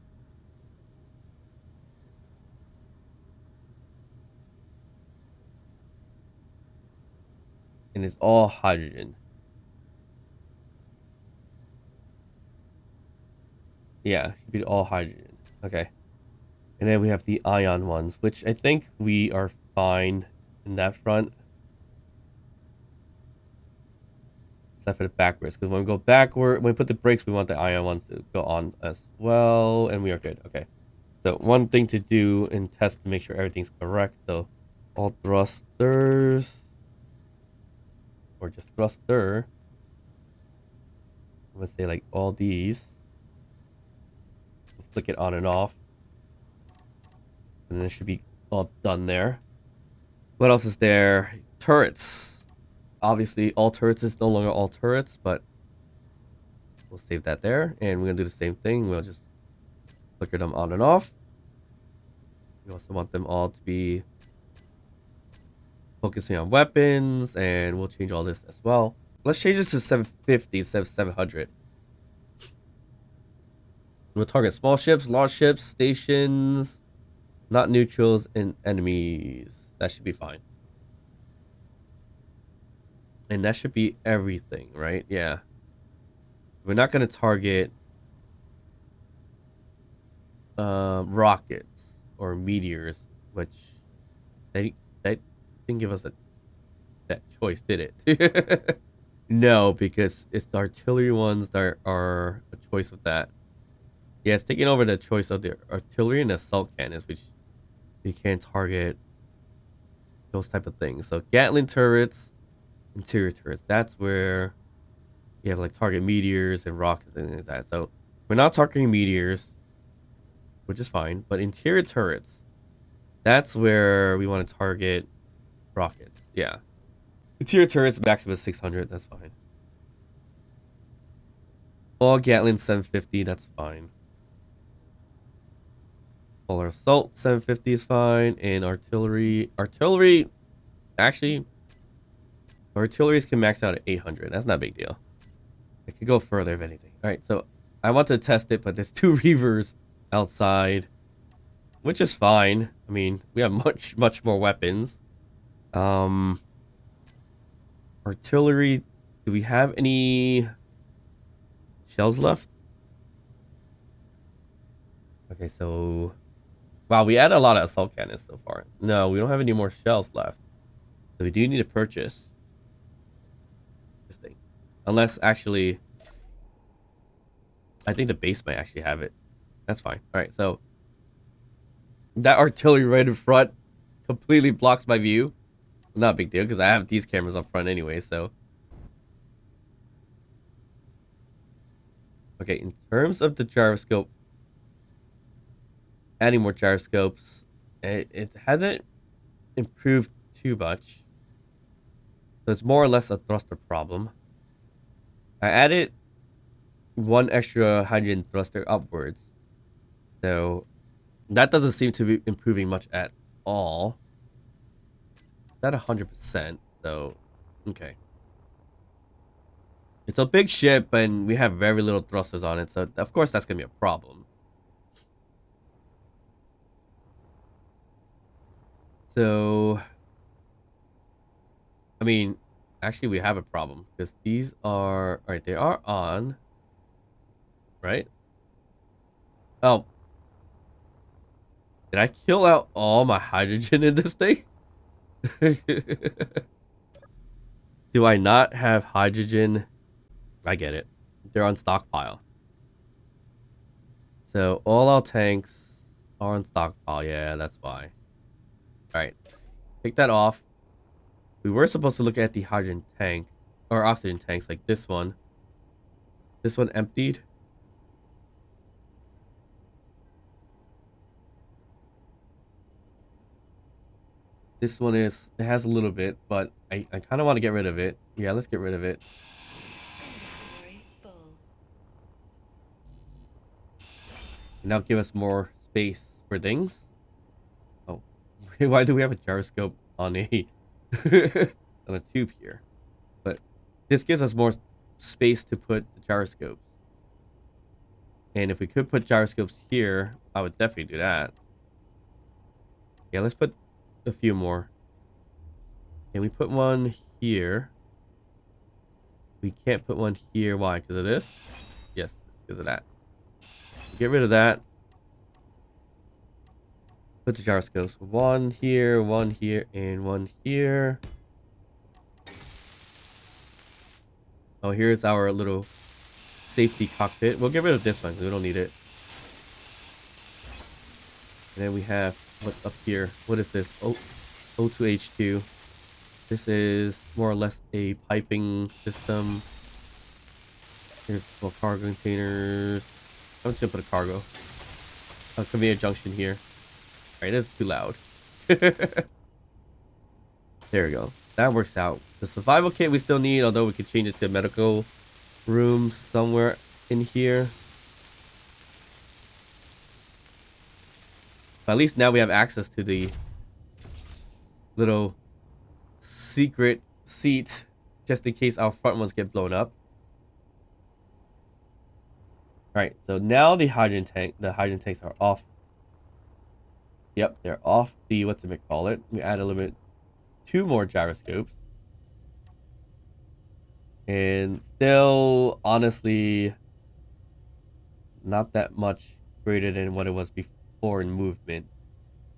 And it's all hydrogen. Yeah, should be all hydrogen. Okay. And then we have the ion ones, which I think we are fine in that front. Except for the backwards, because when we go backward, when we put the brakes, we want the ion ones to go on as well, and we are good. Okay. So one thing to do and test to make sure everything's correct. So all thrusters, or just thruster. I'm gonna say like all these. We'll flick it on and off. And then it should be all done there. What else is there? Turrets. Obviously, all turrets is no longer all turrets, but we'll save that there. And we're going to do the same thing. We'll just flicker them on and off. We also want them all to be focusing on weapons, and we'll change all this as well. Let's change this to 750 instead of 700. We'll target small ships, large ships, stations, not neutrals, and enemies. That should be fine. And that should be everything, right? Yeah. We're not going to target rockets or meteors, which they didn't give us that choice, did it? No, because it's the artillery ones that are a choice of that. Yeah, it's taking over the choice of the artillery and assault cannons, which you can target those type of things. So Gatling turrets, interior turrets. That's where you have like target meteors and rockets and things like that. So we're not targeting meteors, which is fine. But interior turrets, that's where we want to target rockets. Yeah. Interior turrets, maximum 600. That's fine. All Gatling 750. That's fine. Polar assault 750 is fine. And artillery. Actually, artilleries can max out at 800. That's not a big deal. It could go further if anything. All right, so I want to test it, but there's 2 Reavers outside, which is fine. I mean, we have much more weapons. Artillery. Do we have any shells left? Okay, so wow, we added a lot of assault cannons so far. No, we don't have any more shells left. So we do need to purchase this thing. Unless actually, I think the base might actually have it. That's fine. All right, so that artillery right in front completely blocks my view. Not a big deal because I have these cameras up front anyway, so. Okay, in terms of the gyroscope, adding more gyroscopes. It hasn't improved too much. So it's more or less a thruster problem. I added one extra hydrogen thruster upwards. So that doesn't seem to be improving much at all. Not 100%. So, okay. It's a big ship and we have very little thrusters on it. So, of course, that's going to be a problem. So, I mean, actually, we have a problem because these are, all right, they are on, right? Oh, did I kill out all my hydrogen in this thing? Do I not have hydrogen? I get it. They're on stockpile. So all our tanks are on stockpile. Yeah, that's why. All right, take that off. We were supposed to look at the hydrogen tank or oxygen tanks like this one. This one emptied. This one is, it has a little bit, but I kind of want to get rid of it. Yeah, let's get rid of it. Inventory full. And now give us more space for things. Oh, why do we have a gyroscope on a on a tube here? But this gives us more space to put the gyroscopes. And if we could put gyroscopes here, I would definitely do that. Yeah, let's put a few more. Can we put one here? We can't put one here. Why? Because of this? Yes, because of that. Get rid of that. Put the gyroscopes. One here, and one here. Oh, here's our little safety cockpit. We'll get rid of this one because we don't need it. And then we have what's up here. What is this? Oh, O2H2. This is more or less a piping system. Here's more cargo containers. I'm just gonna put a cargo. A conveyor junction here. Alright, that's too loud. There we go. That works out. The survival kit we still need, although we could change it to a medical room somewhere in here. But at least now we have access to the little secret seat just in case our front ones get blown up. Alright, so now the hydrogen tanks are off. Yep, they're off the, what's it call it? We add a little bit, 2 more gyroscopes. And still, honestly, not that much greater than what it was before in movement.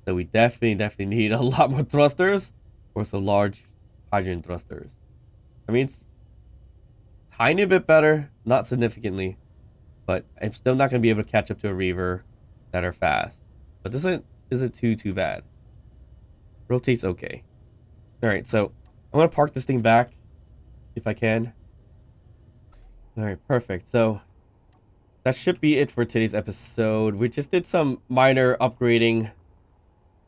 So we definitely need a lot more thrusters or some large hydrogen thrusters. I mean, it's tiny bit better, not significantly, but I'm still not going to be able to catch up to a Reaver that are fast. But this isn't too bad. Rotates okay. All right, so I'm going to park this thing back if I can. All right, perfect. So that should be it for today's episode. We just did some minor upgrading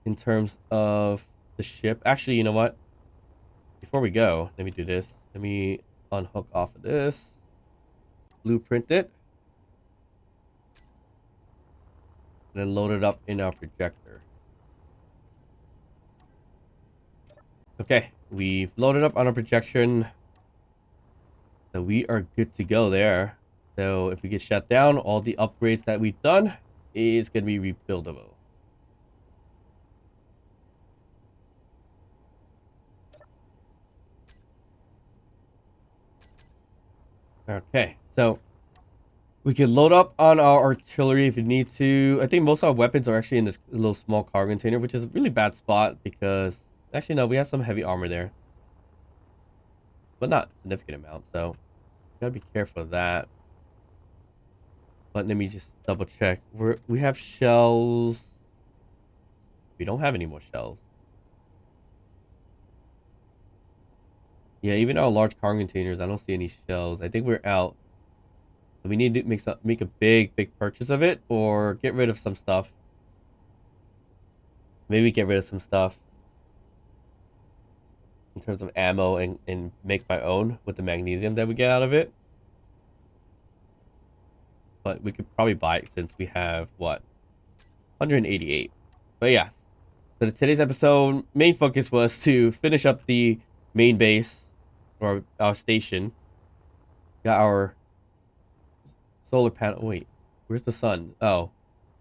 in terms of the ship. Actually, you know what? Before we go, let me do this. Let me unhook off of this. Blueprint it. And then load it up in our projector. Okay, we've loaded up on our projection. So we are good to go there. So if we get shut down, all the upgrades that we've done is going to be rebuildable. Okay, so we can load up on our artillery if we need to. I think most of our weapons are actually in this little small cargo container, which is a really bad spot because... Actually, no, we have some heavy armor there. But not a significant amount, so... Gotta be careful of that. But let me just double check. We have shells. We don't have any more shells. Yeah, even our large cargo containers, I don't see any shells. I think we're out. We need to make a big purchase of it or get rid of some stuff. Maybe get rid of some stuff in terms of ammo and make my own with the magnesium that we get out of it. But we could probably buy it since we have, what, 188. But yes. So today's episode, main focus was to finish up the main base, or our station. Got our solar panel. Wait, where's the sun? Oh,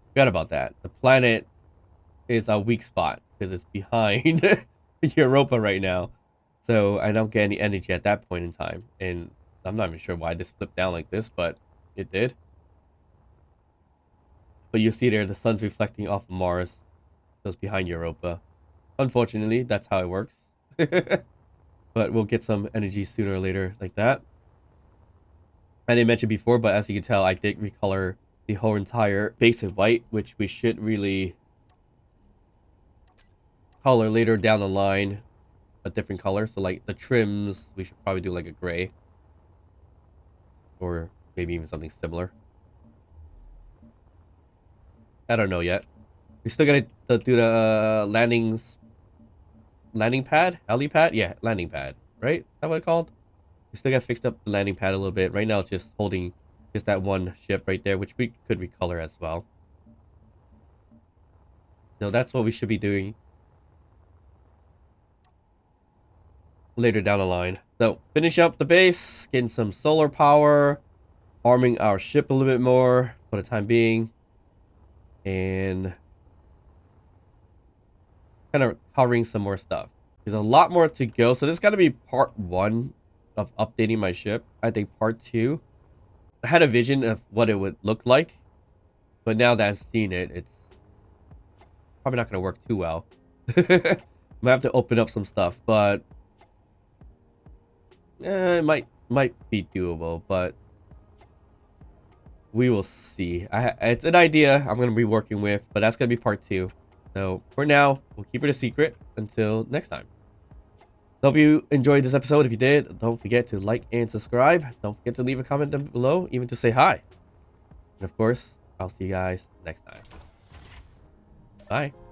forgot about that. The planet is a weak spot because it's behind Europa right now. So I don't get any energy at that point in time. And I'm not even sure why this flipped down like this, but it did. But you see there, the sun's reflecting off of Mars. So it's behind Europa. Unfortunately, that's how it works. But we'll get some energy sooner or later like that. I didn't mention before, but as you can tell, I did recolor the whole entire base in white, which we should really color later down the line a different color. So like the trims, we should probably do like a gray. Or maybe even something similar. I don't know yet. We still gotta do the landing pad? Helipad? Yeah, landing pad. Right? Is that what it's called? We still gotta fix up the landing pad a little bit. Right now it's just holding just that one ship right there, which we could recolor as well. So that's what we should be doing later down the line. So finish up the base, getting some solar power, arming our ship a little bit more for the time being, and kind of covering some more stuff. There's a lot more to go. So this got to be part 1 of updating my ship. I think part 2, I had a vision of what it would look like, but now that I've seen it, it's probably not going to work too well. I'm gonna have to open up some stuff, but it might be doable, but we will see. It's an idea I'm going to be working with, but that's going to be part 2. So for now, we'll keep it a secret until next time. Hope you enjoyed this episode. If you did, don't forget to like and subscribe. Don't forget to leave a comment down below, even to say hi. And of course, I'll see you guys next time. Bye.